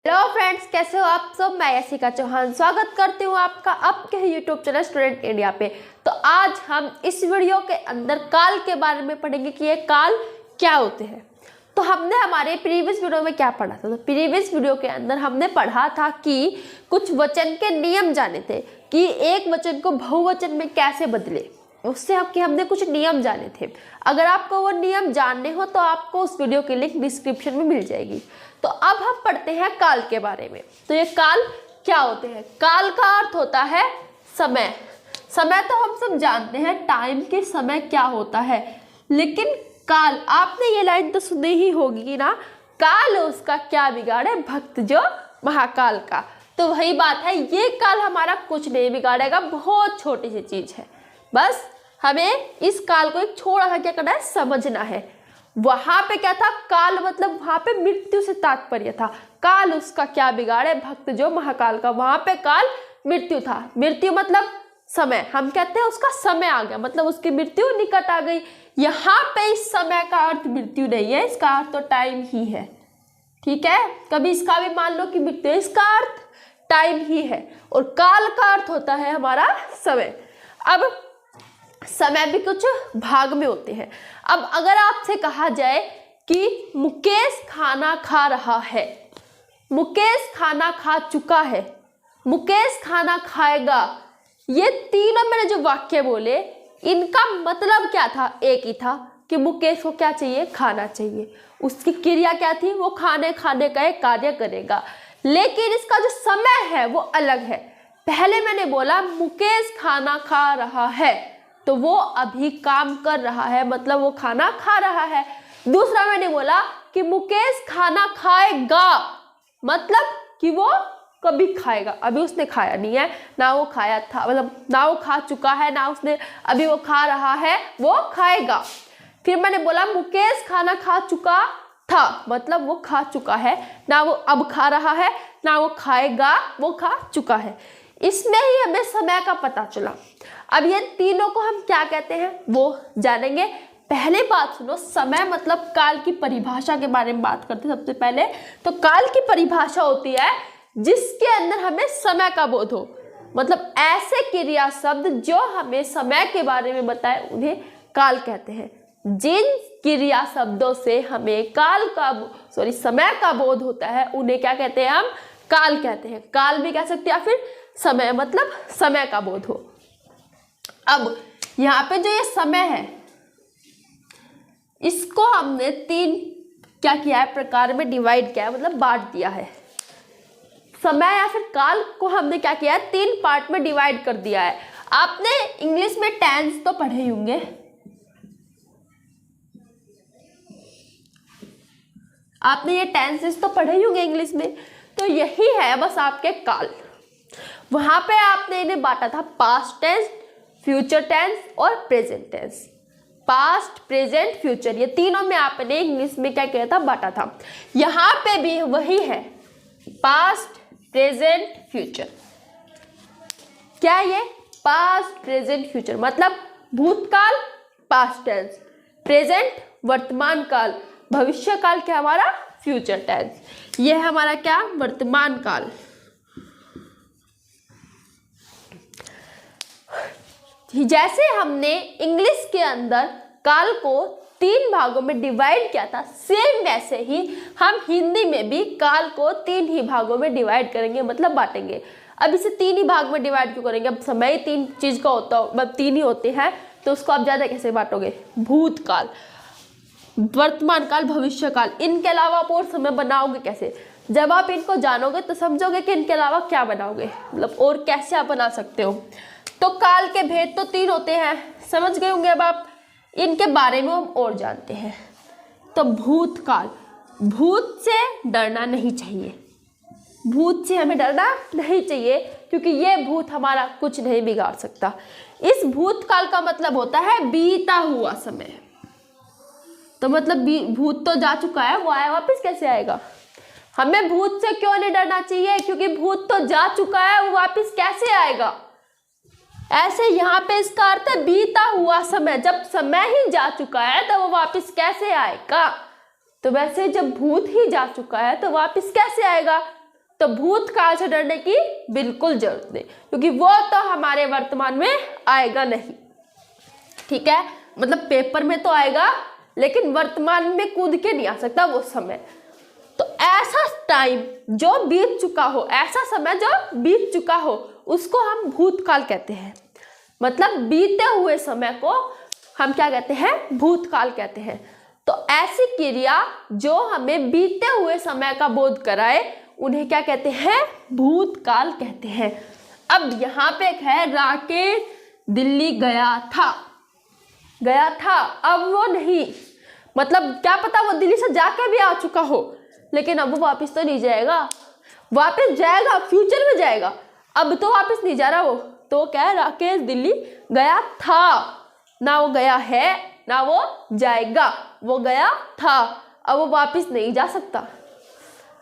Hello friends, कैसे हो आप सब। मैं यशिका चौहान स्वागत करती हूँ आपका आपके यूट्यूब चैनल स्टूडेंट इंडिया पे। तो आज हम इस वीडियो के अंदर काल के बारे में पढ़ेंगे कि ये काल क्या होते हैं। तो हमने हमारे प्रीवियस वीडियो में क्या पढ़ा था। तो प्रीवियस वीडियो के अंदर हमने पढ़ा था कि कुछ वचन के नियम जाने थे कि एक वचन को बहुवचन में कैसे बदले। उससे हमने कुछ नियम जाने थे। अगर आपको वो नियम जानने हो तो आपको उस वीडियो की लिंक डिस्क्रिप्शन में मिल जाएगी। तो अब हम पढ़ते हैं काल के बारे में। तो ये काल क्या होते हैं। काल का अर्थ होता है समय। समय तो हम सब जानते हैं, टाइम के समय क्या होता है। लेकिन काल, आपने ये लाइन तो सुनी ही होगी ना, काल उसका क्या बिगाड़े भक्त जो महाकाल का। तो वही बात है, ये काल हमारा कुछ नहीं बिगाड़ेगा, बहुत छोटी सी चीज है। बस हमें इस काल को एक थोड़ा सा क्या करना है, समझना है। वहां पे क्या था, काल मतलब वहां पे मृत्यु से तात्पर्य था। काल उसका क्या बिगाड़े भक्त जो महाकाल का। वहां पे काल मृत्यु था। मृत्यु मतलब समय, हम कहते हैं उसका समय आ गया, मतलब उसकी मृत्यु निकट आ गई। यहाँ पे इस समय का अर्थ मृत्यु नहीं है, इसका अर्थ तो टाइम ही है। ठीक है, कभी इसका भी मान लो कि मृत्यु, इसका अर्थ टाइम ही है। और काल का अर्थ होता है हमारा समय। अब समय भी कुछ भाग में होते हैं। अब अगर आपसे कहा जाए कि मुकेश खाना खा रहा है, मुकेश खाना खा चुका है, मुकेश खाना खाएगा, ये तीनों मैंने जो वाक्य बोले इनका मतलब क्या था, एक ही था कि मुकेश को क्या चाहिए, खाना चाहिए। उसकी क्रिया क्या थी, वो खाने का एक कार्य करेगा। लेकिन इसका जो समय है वो अलग है। पहले मैंने बोला मुकेश खाना खा रहा है, तो वो अभी काम कर रहा है, मतलब वो खाना खा रहा है। दूसरा मैंने बोला कि मुकेश खाना खाएगा, मतलब कि वो कभी खाएगा, अभी उसने खाया नहीं है, ना वो खाया था, मतलब ना वो खा चुका है, ना उसने अभी वो खा रहा है, वो खाएगा। फिर मैंने बोला मुकेश खाना खा चुका था, मतलब वो खा चुका है, ना वो अब खा रहा है, ना वो खाएगा, वो खा चुका है। इसमें ही हमें समय का पता चला। अब ये तीनों को हम क्या कहते हैं वो जानेंगे। पहले बात सुनो, समय मतलब काल की परिभाषा के बारे में बात करते हैं सबसे पहले। तो काल की परिभाषा होती है जिसके अंदर हमें समय का बोध हो, मतलब ऐसे क्रिया शब्द जो हमें समय के बारे में बताए उन्हें काल कहते हैं। जिन क्रिया शब्दों से हमें समय का बोध होता है उन्हें क्या कहते हैं, हम काल कहते हैं। काल भी कह सकते हैं, या फिर समय मतलब समय का बोध हो। अब यहाँ पे जो ये समय है इसको हमने तीन क्या किया है, प्रकार में डिवाइड किया है, मतलब बांट दिया है। समय या फिर काल को हमने क्या किया है, तीन पार्ट में डिवाइड कर दिया है। आपने इंग्लिश में टेंस तो पढ़े ही होंगे, आपने ये टेंसेस तो पढ़े ही होंगे इंग्लिश में। तो यही है बस आपके काल। वहां पे आपने इन्हें बांटा था पास्ट टेंस, फ्यूचर टेंस और present tense. Past, present, future, ये तीनों में आपने इंग्लिश में क्या किया था, बांटा था। यहां पे भी वही है, पास्ट, प्रेजेंट, फ्यूचर। क्या ये पास्ट, प्रेजेंट, फ्यूचर, मतलब भूतकाल पास्ट टेंस, प्रेजेंट वर्तमान काल, भविष्य काल क्या हमारा फ्यूचर टेंस। ये है हमारा क्या, वर्तमान काल। जैसे हमने इंग्लिश के अंदर काल को तीन भागों में डिवाइड किया था, सेम वैसे ही हम हिंदी में भी काल को तीन ही भागों में डिवाइड करेंगे, मतलब बांटेंगे। अब इसे तीन ही भाग में डिवाइड क्यों करेंगे, अब समय तीन चीज का होता, मतलब तीन ही होते हैं, तो उसको आप ज्यादा कैसे बांटोगे, भूतकाल, वर्तमान काल, भविष्य काल। इनके अलावा आप और समय बनाओगे कैसे। जब आप इनको जानोगे तो समझोगे कि इनके अलावा क्या बनाओगे, मतलब और कैसे आप बना सकते हो। तो काल के भेद तो तीन होते हैं, समझ गए होंगे। अब आप इनके बारे में हम और जानते हैं। तो भूतकाल, भूत से डरना नहीं चाहिए, भूत से हमें डरना नहीं चाहिए, क्योंकि ये भूत हमारा कुछ नहीं बिगाड़ सकता। इस भूतकाल का मतलब होता है बीता हुआ समय। तो मतलब भूत तो जा चुका है, वो आया वापस कैसे आएगा। हमें भूत से क्यों नहीं डरना चाहिए, क्योंकि भूत तो जा चुका है, वो वापस कैसे आएगा। ऐसे यहाँ पे इसका अर्थ है बीता हुआ समय, जब समय ही जा चुका है तो वो वापस कैसे आएगा। तो वैसे जब भूत ही जा चुका है तो वापस कैसे आएगा, तो भूतकाल से डरने की बिल्कुल जरूरत नहीं, क्योंकि वो तो हमारे वर्तमान में आएगा नहीं। ठीक है, मतलब पेपर में तो आएगा लेकिन वर्तमान में कूद के नहीं आ सकता वो समय। तो ऐसा टाइम जो बीत चुका हो, ऐसा समय जो बीत चुका हो, उसको हम भूतकाल कहते हैं। मतलब बीते हुए समय को हम क्या कहते हैं? भूतकाल कहते हैं। तो ऐसी क्रिया जो हमें बीते हुए समय का बोध कराए उन्हें क्या कहते हैं? भूतकाल कहते हैं। अब यहाँ पे एक है, राकेश दिल्ली गया था, अब वो नहीं, मतलब क्या पता वो दिल्ली से जाके भी आ चुका हो, लेकिन अब वो वापस तो नहीं जाएगा। वापस जाएगा, फ्यूचर में जाएगा, अब तो वापस नहीं जा रहा वो। तो क्या है? राकेश दिल्ली गया था, ना वो गया है ना वो जाएगा, वो गया था, अब वो वापस नहीं जा सकता।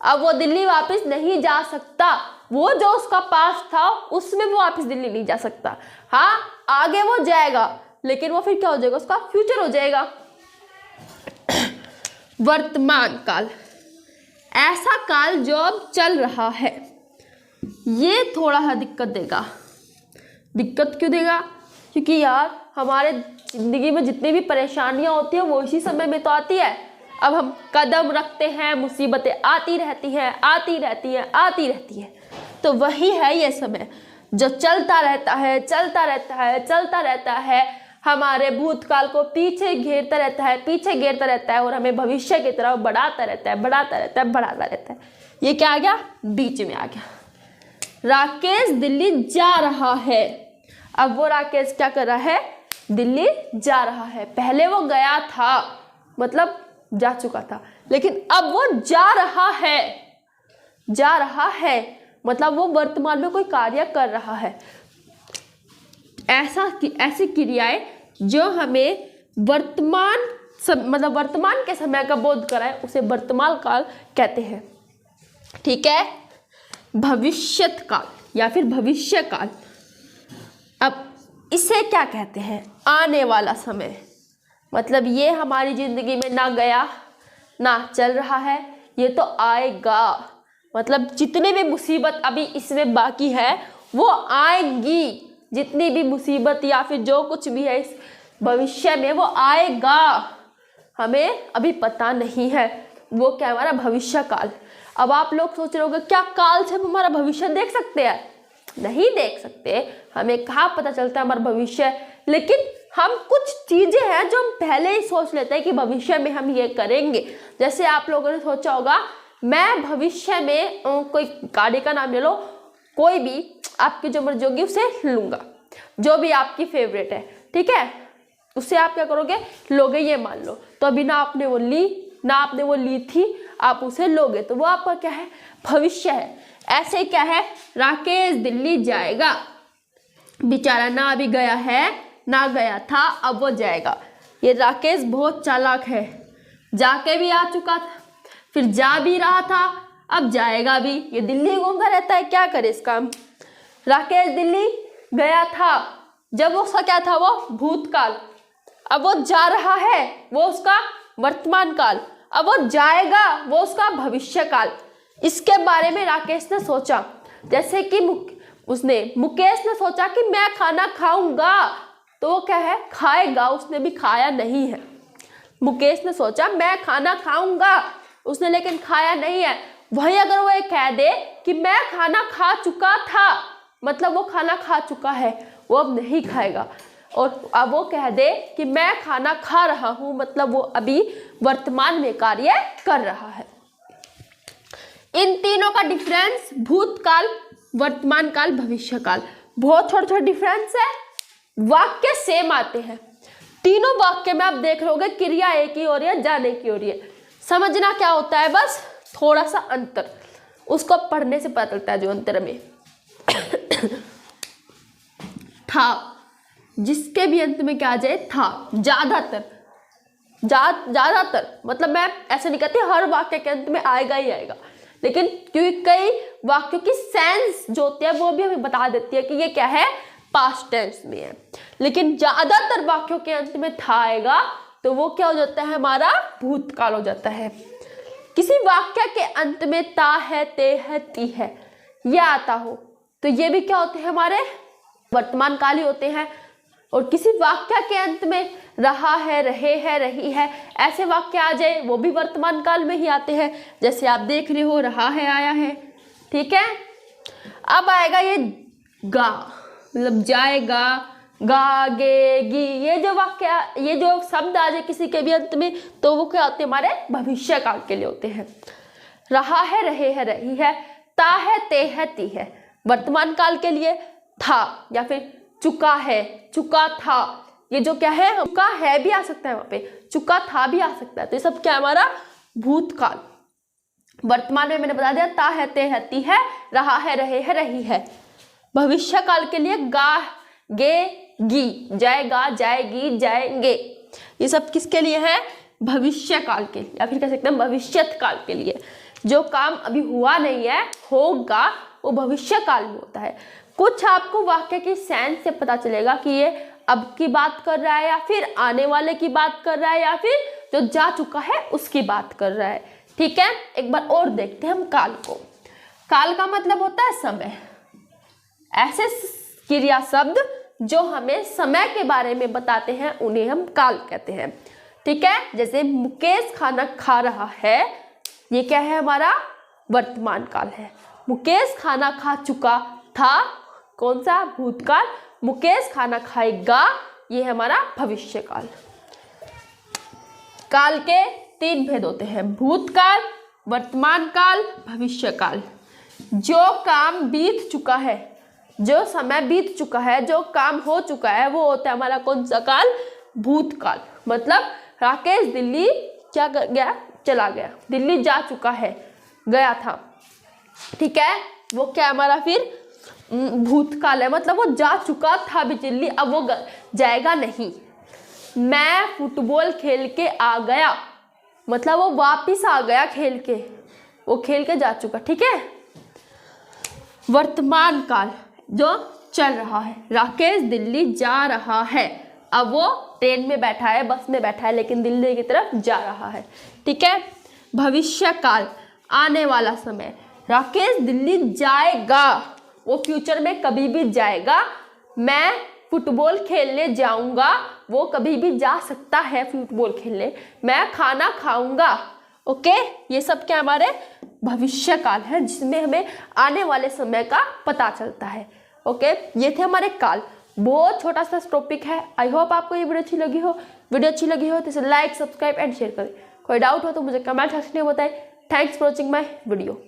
अब वो दिल्ली वापस नहीं जा सकता, वो जो उसका पास था उसमें वो वापस दिल्ली नहीं जा सकता। हाँ, आगे वो जाएगा, लेकिन वो फिर क्या हो जाएगा? उसका फ्यूचर हो जाएगा। वर्तमान काल, ऐसा काल जो अब चल रहा है, ये थोड़ा सा दिक्कत देगा। दिक्कत क्यों देगा? क्योंकि यार हमारे जिंदगी में जितनी भी परेशानियां होती हैं वो इसी समय में तो आती है। अब हम कदम रखते हैं, मुसीबतें आती रहती हैं। तो वही है ये समय जो चलता रहता है, हमारे भूतकाल को पीछे घेरता रहता है और हमें भविष्य की तरफ बढ़ाता रहता है। ये क्या आ गया? बीच में आ गया। राकेश दिल्ली जा रहा है, अब वो राकेश क्या कर रहा है? दिल्ली जा रहा है। पहले वो गया था, मतलब जा चुका था, लेकिन अब वो जा रहा है, मतलब वो वर्तमान में कोई कार्य कर रहा है। ऐसी क्रियाएं जो हमें वर्तमान के समय का बोध कराए उसे वर्तमान काल कहते हैं। ठीक है, भविष्यत काल या फिर भविष्य काल, अब इसे क्या कहते हैं? आने वाला समय। मतलब ये हमारी जिंदगी में ना गया ना चल रहा है, ये तो आएगा। मतलब जितने भी मुसीबत अभी इसमें बाकी है वो आएंगी, जितनी भी मुसीबत या फिर जो कुछ भी है इस भविष्य में वो आएगा, हमें अभी पता नहीं है। वो क्या है? हमारा भविष्य काल। अब आप लोग सोच रहे होंगे क्या काल से हम हमारा भविष्य देख सकते हैं? नहीं देख सकते, हमें कहाँ पता चलता है हमारा भविष्य। लेकिन हम कुछ चीजें हैं जो हम पहले ही सोच लेते हैं कि भविष्य में हम ये करेंगे। जैसे आप लोगों ने सोचा होगा मैं भविष्य में कोई गाड़ी का नाम ले लो, कोई भी आपकी जो मर्जी होगी उसे लूंगा, जो भी आपकी फेवरेट है, ठीक है, उससे आप क्या करोगे? लोगे, ये मान लो। तो अभी ना आपने वो ली थी, आप उसे लोगे, तो वो आपका क्या है? भविष्य है। ऐसे क्या है? राकेश दिल्ली जाएगा, बेचारा ना अभी गया है ना गया था, अब वो जाएगा। ये राकेश बहुत चालाक है, जाके भी आ चुका था, फिर जा भी रहा था, अब जाएगा भी। ये दिल्ली घूमता रहता है, क्या करे इसका? राकेश दिल्ली गया था, जब उसका क्या था? वो भूतकाल। अब वो जा रहा है, वो उसका वर्तमान काल। अब वो जाएगा, वो उसका भविष्य काल। इसके बारे में राकेश ने सोचा। जैसे कि मुकेश ने सोचा कि मैं खाना खाऊंगा, तो वो क्या है? खाएगा। उसने भी खाया नहीं है। मुकेश ने सोचा मैं खाना खाऊंगा, उसने लेकिन खाया नहीं है। वहीं अगर वो ये कह दे कि मैं खाना खा चुका था, मतलब वो खाना खा चुका है, वो अब नहीं खाएगा। और अब वो कह दे कि मैं खाना खा रहा हूं, मतलब वो अभी वर्तमान में कार्य कर रहा है। इन तीनों का डिफरेंस भूतकाल, वर्तमान काल, भविष्य काल, बहुत छोटा छोटा डिफरेंस है। वाक्य सेम आते हैं तीनों वाक्य में। आप देख रहोगे क्रिया एक ही हो रही है, जाने की हो रही है। समझना क्या होता है? बस थोड़ा सा अंतर, उसको पढ़ने से पता चलता है जो अंतर में था, जिसके भी अंत में क्या आ जाए? था। ज्यादातर मतलब मैं ऐसे नहीं कहती हर वाक्य के अंत में आएगा ही आएगा, लेकिन क्योंकि कई वाक्यों की सेंस जो होती है वो भी हमें बता देती है कि ये क्या है? पास्ट टेंस में है। लेकिन ज्यादातर वाक्यों के अंत में था आएगा, तो वो क्या हो जाता है? हमारा भूतकाल हो जाता है। किसी वाक्य के अंत में ता है, ते है, ती है ये आता हो तो ये भी क्या होते हैं, हमारे वर्तमान काल ही होते हैं। और किसी वाक्य के अंत में रहा है, रहे है, रही है ऐसे वाक्य आ जाए वो भी वर्तमान काल में ही आते हैं। जैसे आप देख रहे हो रहा है आया है, ठीक है। अब आएगा ये गा, मतलब जाएगा, गा, गे, गी, ये जो वाक्य, ये जो शब्द आ जाए किसी के भी अंत में तो वो क्या होते हैं, हमारे भविष्य काल के लिए होते हैं। रहा है, रहे है, रही है, ता है, ते है, ती है वर्तमान काल के लिए। था या फिर चुका है, चुका था, ये जो क्या है, चुका है भी आ सकता है, वहां पे चुका था भी आ सकता है। तो ये सब क्या हमारा भूतकाल। वर्तमान में मैंने बता दिया ता है, ते है, ती है, रहा है, रहे है, रही है। भविष्य काल के लिए गा, गे, गी, जाएगा, जाएगी, जाएंगे, ये सब किसके लिए है, भविष्य काल के लिए, या फिर कह सकते हैं भविष्यत काल के लिए। जो काम अभी हुआ नहीं है, होगा, वो भविष्य काल में होता है। कुछ आपको वाक्य की सेंस से पता चलेगा कि ये अब की बात कर रहा है या फिर आने वाले की बात कर रहा है या फिर जो जा चुका है उसकी बात कर रहा है, ठीक है। एक बार और देखते हैं हम काल को। काल का मतलब होता है समय। ऐसे क्रिया शब्द जो हमें समय के बारे में बताते हैं उन्हें हम काल कहते हैं, ठीक है। जैसे मुकेश खाना खा रहा है, ये क्या है, हमारा वर्तमान काल है। मुकेश खाना खा चुका था, कौन सा, भूतकाल। मुकेश खाना खाएगा, ये है हमारा भविष्य काल। काल के 3 भेद होते हैं, भूतकाल, वर्तमान काल, भविष्य काल। जो काम बीत चुका है, जो समय बीत चुका है, जो काम हो चुका है वो होता है हमारा कौन सा काल, भूतकाल। मतलब राकेश दिल्ली क्या कर गया, चला गया, दिल्ली जा चुका है, गया था, ठीक है। वो क्या हमारा फिर भूतकाल है, मतलब वो जा चुका था भी दिल्ली, अब वो जाएगा नहीं। मैं फुटबॉल खेल के आ गया, मतलब वो वापिस आ गया खेल के, वो खेल के जा चुका, ठीक है। वर्तमान काल जो चल रहा है, राकेश दिल्ली जा रहा है, अब वो ट्रेन में बैठा है, बस में बैठा है, लेकिन दिल्ली की तरफ जा रहा है, ठीक है। भविष्य काल आने वाला समय, राकेश दिल्ली जाएगा, वो फ्यूचर में कभी भी जाएगा। मैं फुटबॉल खेलने जाऊंगा, वो कभी भी जा सकता है फुटबॉल खेलने। मैं खाना खाऊंगा, ओके। ये सब क्या हमारे भविष्य काल है जिसमें हमें आने वाले समय का पता चलता है, ओके। ये थे हमारे काल, बहुत छोटा सा टॉपिक है। आई होप आपको ये वीडियो अच्छी लगी हो। वीडियो अच्छी लगी हो तो इसे लाइक, सब्सक्राइब एंड शेयर करें। कोई डाउट हो तो मुझे कमेंट सेक्शन में बताएं। Thanks for watching my video.